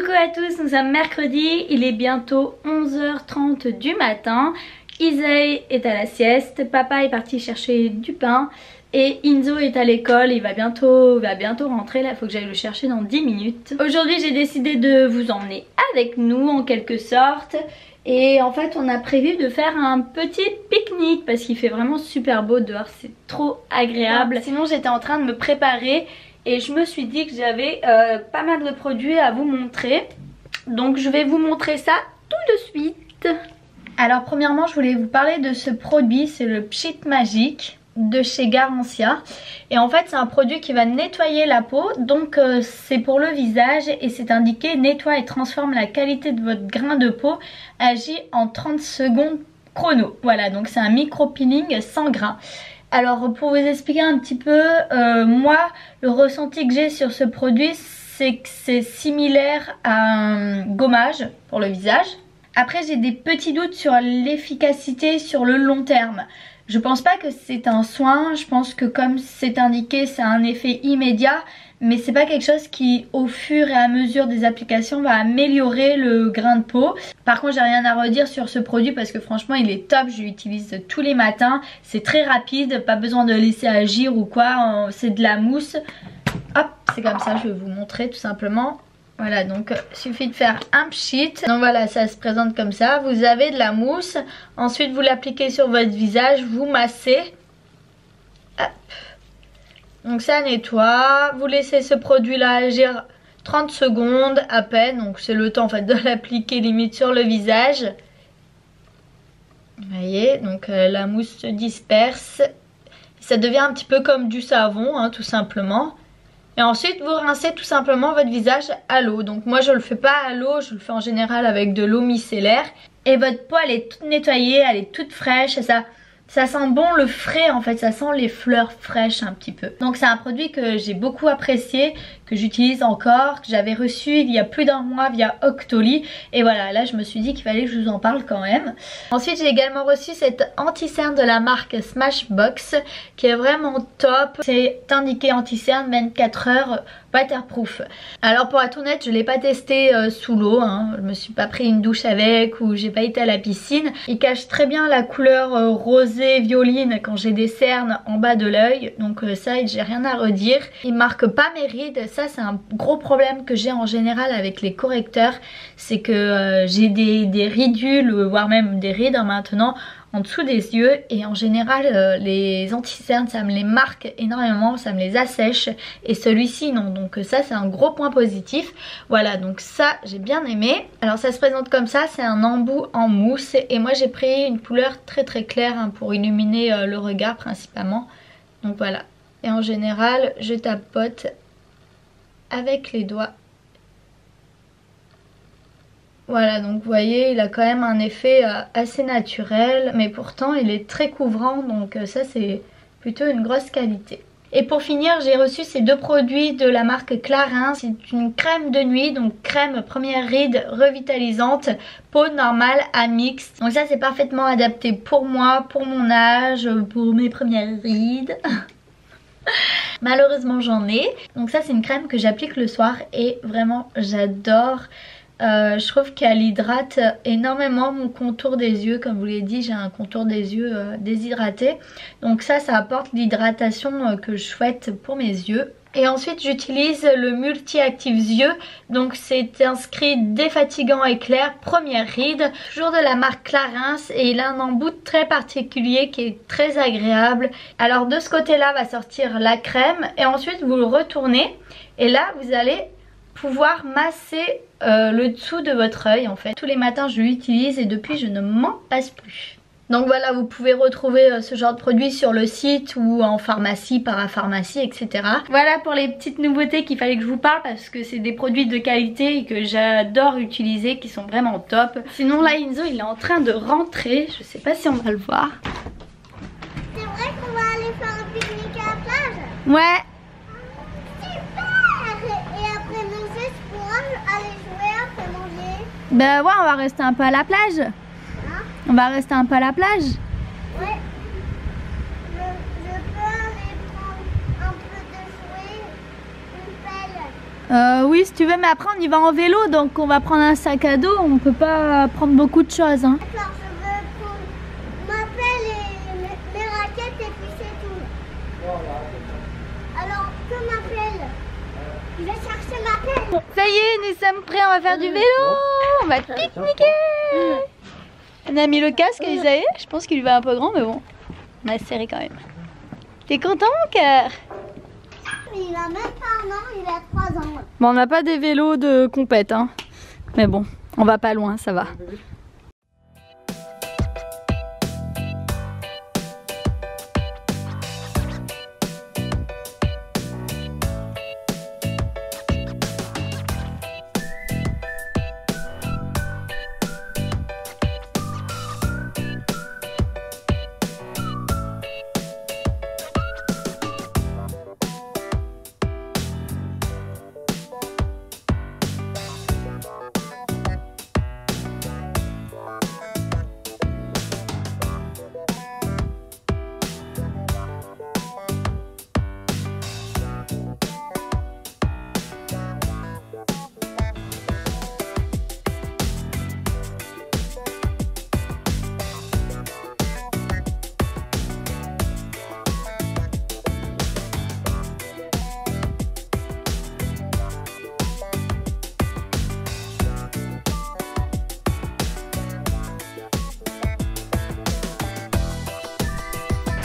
Coucou à tous, nous sommes mercredi, il est bientôt 11h30 du matin. Isaïe est à la sieste, papa est parti chercher du pain et Inzo est à l'école, il va bientôt rentrer, là il faut que j'aille le chercher dans 10 minutes. Aujourd'hui j'ai décidé de vous emmener avec nous en quelque sorte. Et en fait on a prévu de faire un petit pique-nique parce qu'il fait vraiment super beau dehors, c'est trop agréable. Sinon j'étais en train de me préparer et je me suis dit que j'avais pas mal de produits à vous montrer. Donc je vais vous montrer ça tout de suite. Alors premièrement je voulais vous parler de ce produit, c'est le Pchit Magique de chez Garancia. Et en fait c'est un produit qui va nettoyer la peau, donc c'est pour le visage et c'est indiqué nettoie et transforme la qualité de votre grain de peau, agit en 30 secondes chrono. Voilà, donc c'est un micro peeling sans grain. Alors pour vous expliquer un petit peu, moi le ressenti que j'ai sur ce produit c'est que c'est similaire à un gommage pour le visage. Après j'ai des petits doutes sur l'efficacité sur le long terme. Je pense pas que c'est un soin, je pense que comme c'est indiqué c'est un effet immédiat, mais c'est pas quelque chose qui au fur et à mesure des applications va améliorer le grain de peau. Par contre j'ai rien à redire sur ce produit parce que franchement il est top, je l'utilise tous les matins, c'est très rapide, pas besoin de laisser agir ou quoi, c'est de la mousse. Hop, c'est comme ça, je vais vous montrer tout simplement. Voilà, donc suffit de faire un pchit. Donc voilà, ça se présente comme ça. Vous avez de la mousse. Ensuite, vous l'appliquez sur votre visage. Vous massez. Hop. Donc ça nettoie. Vous laissez ce produit-là agir 30 secondes à peine. Donc c'est le temps en fait de l'appliquer limite sur le visage. Vous voyez, donc la mousse se disperse. Ça devient un petit peu comme du savon, hein, tout simplement. Et ensuite vous rincez tout simplement votre visage à l'eau. Donc moi je le fais pas à l'eau, je le fais en général avec de l'eau micellaire. Et votre peau elle est toute nettoyée, elle est toute fraîche. Ça sent bon le frais en fait, ça sent les fleurs fraîches un petit peu. Donc c'est un produit que j'ai beaucoup apprécié, que j'utilise encore, que j'avais reçu il y a plus d'un mois via Octoly. Et voilà, là je me suis dit qu'il fallait que je vous en parle quand même. Ensuite j'ai également reçu cette anti-cerne de la marque Smashbox qui est vraiment top. C'est indiqué anti-cerne 24 heures waterproof. Alors pour être honnête je l'ai pas testé sous l'eau, hein. Je me suis pas pris une douche avec ou j'ai pas été à la piscine. Il cache très bien la couleur rosée violine quand j'ai des cernes en bas de l'œil, donc ça j'ai rien à redire. Il marque pas mes rides, ça c'est un gros problème que j'ai en général avec les correcteurs, c'est que j'ai des ridules voire même des rides maintenant en dessous des yeux et en général les anti-cernes ça me les marque énormément, ça me les assèche et celui-ci non, donc ça c'est un gros point positif. Voilà, donc ça j'ai bien aimé. Alors ça se présente comme ça, c'est un embout en mousse et moi j'ai pris une couleur très très claire hein, pour illuminer le regard principalement. Donc voilà, et en général je tapote avec les doigts. Voilà, donc vous voyez il a quand même un effet assez naturel mais pourtant il est très couvrant, donc ça c'est plutôt une grosse qualité. Et pour finir j'ai reçu ces deux produits de la marque Clarins. C'est une crème de nuit, donc crème première ride revitalisante, peau normale à mix. Donc ça c'est parfaitement adapté pour moi, pour mon âge, pour mes premières rides. Malheureusement j'en ai. Donc ça c'est une crème que j'applique le soir et vraiment j'adore. Je trouve qu'elle hydrate énormément mon contour des yeux. Comme je vous l'ai dit j'ai un contour des yeux déshydraté, donc ça apporte l'hydratation que je souhaite pour mes yeux. Et ensuite j'utilise le multi-active yeux, donc c'est inscrit défatigant et clair, première ride, toujours de la marque Clarins et il a un embout très particulier qui est très agréable. Alors de ce côté là va sortir la crème et ensuite vous le retournez et là vous allez pouvoir masser le dessous de votre œil en fait. Tous les matins je l'utilise et depuis je ne m'en passe plus. Donc voilà, vous pouvez retrouver ce genre de produit sur le site ou en pharmacie, parapharmacie, etc. Voilà pour les petites nouveautés qu'il fallait que je vous parle parce que c'est des produits de qualité et que j'adore utiliser, qui sont vraiment top. Sinon là Inzo il est en train de rentrer, je sais pas si on va le voir. C'est vrai qu'on va aller faire un pique-nique à la plage? Ouais. Bah ouais, on va rester un peu à la plage. Hein? On va rester un peu à la plage. Ouais. Je peux aller prendre un peu de jouets, une pelle. Oui, si tu veux, mais après on y va en vélo, donc on va prendre un sac à dos, on peut pas prendre beaucoup de choses. Hein. D'accord, je veux qu'on m'appelle et mes raquettes et puis c'est tout. Alors, que m'appelle? Je vais chercher ma pelle. Ça y est, nous sommes prêts, on va faire du vélo, on va pique-niquer. On a mis le casque, Isaïe, je pense qu'il lui va un peu grand, mais bon, on a serré quand même. T'es content, mon cœur? Il a même pas un an, il a 3 ans. Bon, on n'a pas des vélos de compète, hein. Mais bon, on va pas loin, ça va.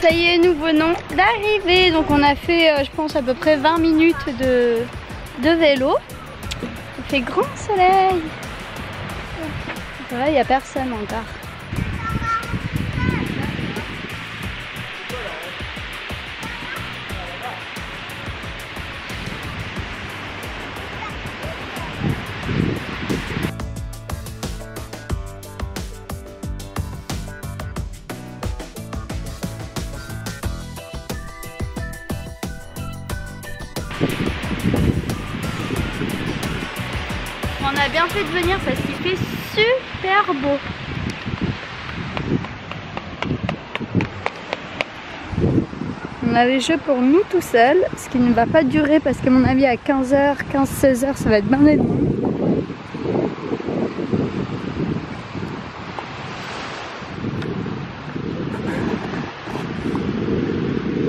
Ça y est, nous venons d'arriver. Donc on a fait, je pense, à peu près 20 minutes de vélo. Il fait grand soleil. Là, il n'y a personne encore. On a bien fait de venir parce qu'il fait super beau. On a les jeux pour nous tout seuls, ce qui ne va pas durer parce qu'à mon avis à 15h, 15-16h ça va être blindé de monde.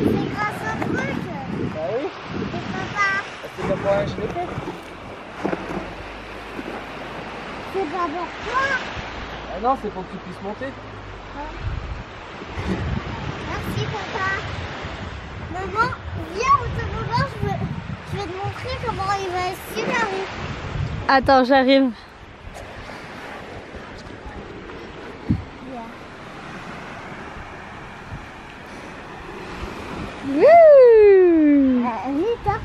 C'est grâce au truc. Bah oui, Et papa, c'est pas pour rien que je l'ai fait. c'est pas pour toi. Ah non, c'est pour que tu puisses monter. Merci papa. Maman, viens au toboggan, je vais te montrer comment il va être super haut. Attends, j'arrive. Wouh! Vite, hein.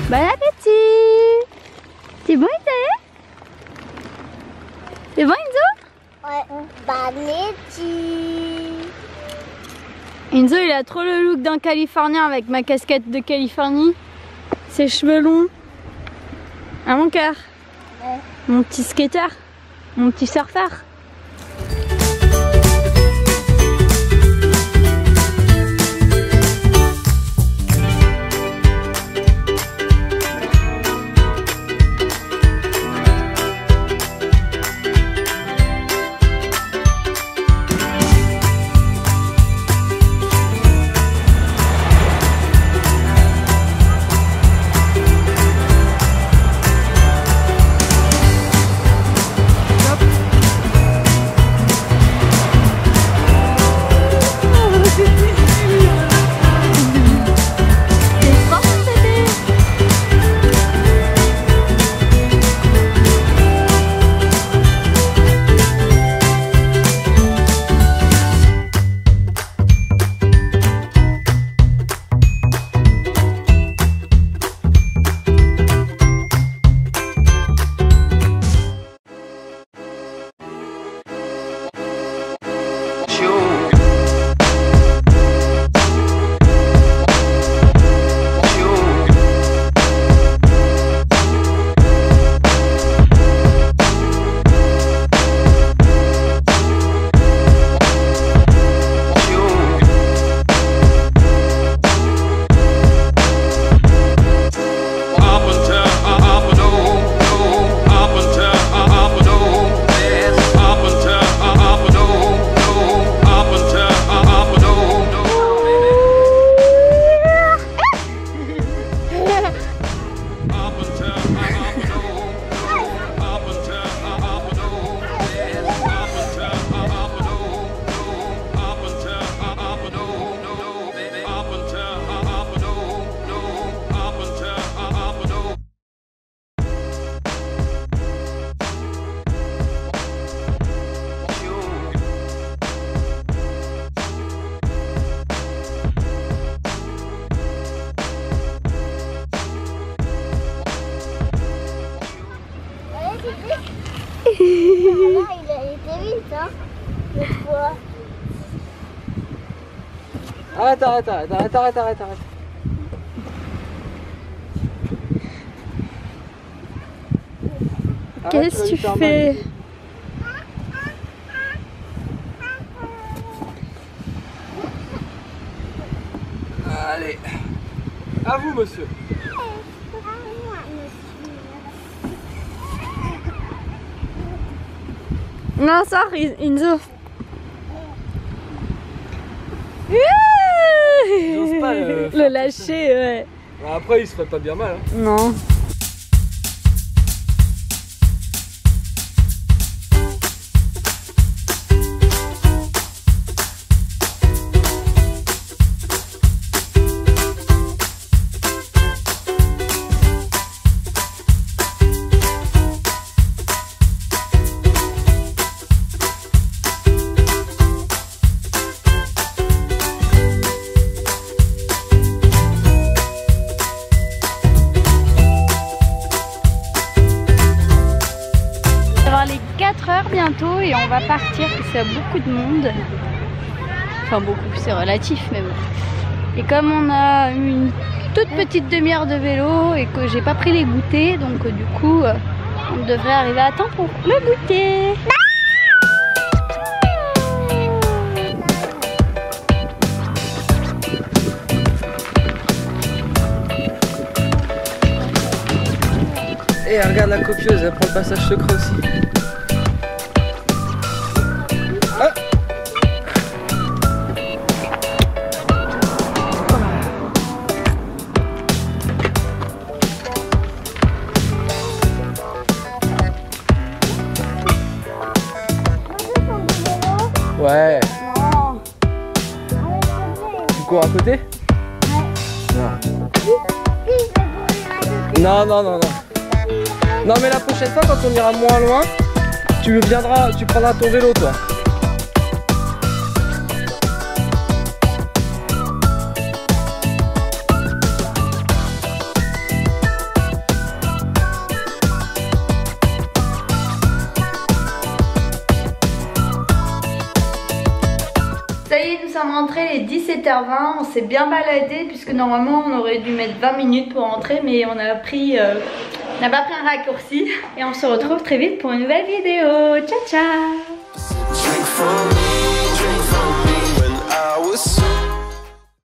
Bon appétit! C'est bon, Isaïe? C'est bon, Enzo? Ouais, Banetti. Enzo, il a trop le look d'un Californien avec ma casquette de Californie. Ses cheveux longs. Ah, mon cœur? Ouais. Mon petit skater. Mon petit surfeur. Arrête. Qu'est-ce que tu fais? Allez. À vous, monsieur. Non, sors, Inzo. J'ose pas le lâcher, ouais. Après, il se ferait pas bien mal. Hein. Non. Les 4 heures bientôt et on va partir parce qu'il y a beaucoup de monde. Enfin beaucoup, c'est relatif mais bon. Et comme on a une toute petite demi-heure de vélo et que j'ai pas pris les goûters, donc du coup on devrait arriver à temps pour le goûter. Et regarde la copieuse, elle prend le passage secret aussi. Ah. Ouais. Non. Tu cours à côté? Ouais. Non. Non. Non mais la prochaine fois quand on ira moins loin, tu prendras ton vélo toi. Ça y est, nous sommes rentrés les 17h20, on s'est bien baladé puisque normalement on aurait dû mettre 20 minutes pour rentrer mais on a pris... on n'a pas pris un raccourci et on se retrouve très vite pour une nouvelle vidéo. Ciao ciao.